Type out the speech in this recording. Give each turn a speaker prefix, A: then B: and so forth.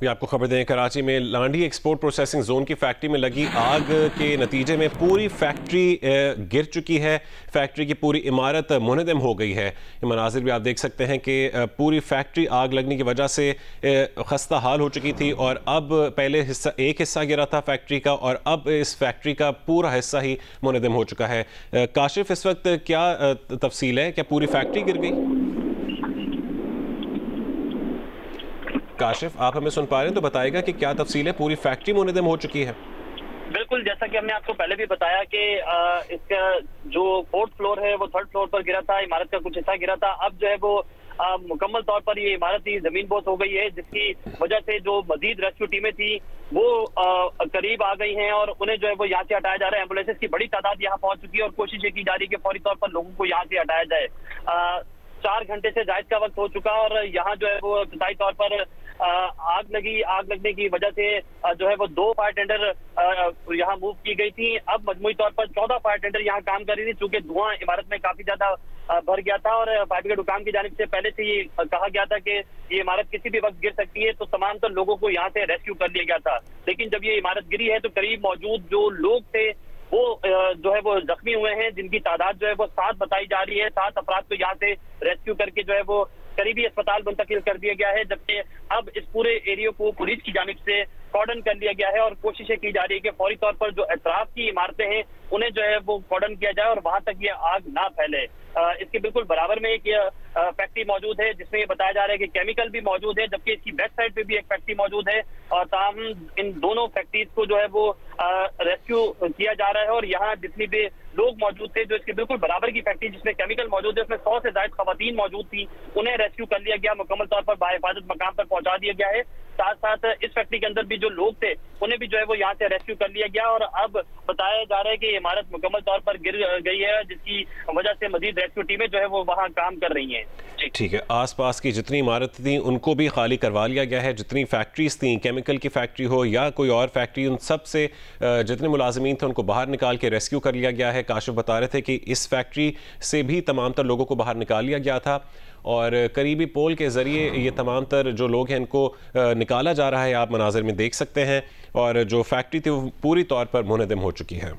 A: भी आपको खबर दें, कराची में लांडी एक्सपोर्ट प्रोसेसिंग जोन की फैक्ट्री में लगी आग के नतीजे में पूरी फैक्ट्री गिर चुकी है। फैक्ट्री की पूरी इमारत मुनहदम हो गई है। ये मनाजिर भी आप देख सकते हैं कि पूरी फैक्ट्री आग लगने की वजह से खस्ता हाल हो चुकी थी और अब पहले एक हिस्सा गिरा था फैक्ट्री का और अब इस फैक्ट्री का पूरा हिस्सा ही मुनहदम हो चुका है। काशिफ, इस वक्त क्या तफसील है? क्या पूरी फैक्ट्री गिर गई? काशिफ, आप हमें सुन पा रहे हैं तो बताएगा कि क्या तफसील है? पूरी फैक्ट्री मुनहदम हो चुकी है?
B: बिल्कुल, जैसा कि हमने आपको पहले भी बताया कि इसका जो 4th फ्लोर है वो 3rd फ्लोर पर गिरा था। इमारत का कुछ हिस्सा गिरा था। अब जो है वो मुकम्मल तौर पर ये इमारत ही जमीन बोस हो गई है, जिसकी वजह से जो मजीद रेस्क्यू टीमें थी वो करीब आ गई हैं और उन्हें जो है वो यहाँ से हटाया जा रहा है। एम्बुलेंसेस की बड़ी तादाद यहाँ पहुंच चुकी है और कोशिश ये की जा रही है कि फौरी तौर पर लोगों को यहाँ से हटाया जाए। 4 घंटे से जायद का वक्त हो चुका और यहाँ जो है वो इब्तदाई तौर पर आग लगने की वजह से जो है वो 2 फायर टेंडर यहाँ मूव की गई थी। अब मजमूई तौर पर 14 फायर टेंडर यहाँ काम कर रही थी, चूंकि धुआं इमारत में काफी ज्यादा भर गया था और फायर ब्रिगेड हुकाम की जानिब से पहले से ये कहा गया था कि ये इमारत किसी भी वक्त गिर सकती है, तो तमाम तो लोगों को यहाँ से रेस्क्यू कर लिया गया था। लेकिन जब ये इमारत गिरी है तो करीब मौजूद जो लोग थे वो जो है वो जख्मी हुए हैं, जिनकी तादाद जो है वो 7 बताई जा रही है। 7 अफराद को यहाँ से रेस्क्यू करके जो है वो करीबी अस्पताल मुंतकिल कर दिया गया है, जबकि अब इस पूरे एरिया को पुलिस की जानिब से कॉर्डन कर लिया गया है और कोशिशें की जा रही है कि फौरी तौर पर जो अतराफ की इमारतें हैं उन्हें जो है वो कॉर्डन किया जाए और वहां तक ये आग ना फैले। इसके बिल्कुल बराबर में एक फैक्ट्री मौजूद है जिसमें ये बताया जा रहा है कि केमिकल भी मौजूद है, जबकि इसकी बैक साइड पे भी एक फैक्ट्री मौजूद है और ताहम इन दोनों फैक्ट्रीज को जो है वो रेस्क्यू किया जा रहा है। और यहाँ जितनी भी लोग मौजूद थे, जो इसके बिल्कुल बराबर की फैक्ट्री जिसमें केमिकल मौजूद है, उसमें 100 से ज्यादा खवातीन मौजूद थी, उन्हें रेस्क्यू कर लिया गया, मुकम्मल तौर पर बाहिफाजत मकाम पर पहुंचा दिया गया है। साथ साथ इस फैक्ट्री के अंदर भी जो लोग थे उन्हें भी जो है वो यहाँ से रेस्क्यू कर लिया गया और अब बताया जा रहा है कि इमारत मुकम्मल तौर पर गिर गई है, जिसकी वजह से मजीद रेस्क्यू टीमें जो है वो वहाँ काम कर रही हैं।
A: ठीक है, आसपास की जितनी इमारतें थी उनको भी खाली करवा लिया गया है। जितनी फैक्ट्रीज थी, केमिकल की फैक्ट्री हो या कोई और फैक्ट्री, उन सब से जितने मुलाजमीन थे उनको बाहर निकाल के रेस्क्यू कर लिया गया है। काशिफ बता रहे थे कि इस फैक्ट्री से भी तमाम तर लोगों को बाहर निकाल लिया गया था और करीबी पोल के ज़रिए ये तमाम तर जो लोग हैं इनको निकाला जा रहा है। आप मनाजिर में देख सकते हैं और जो फैक्ट्री थी वो पूरी तौर पर मुनहदम हो चुकी है।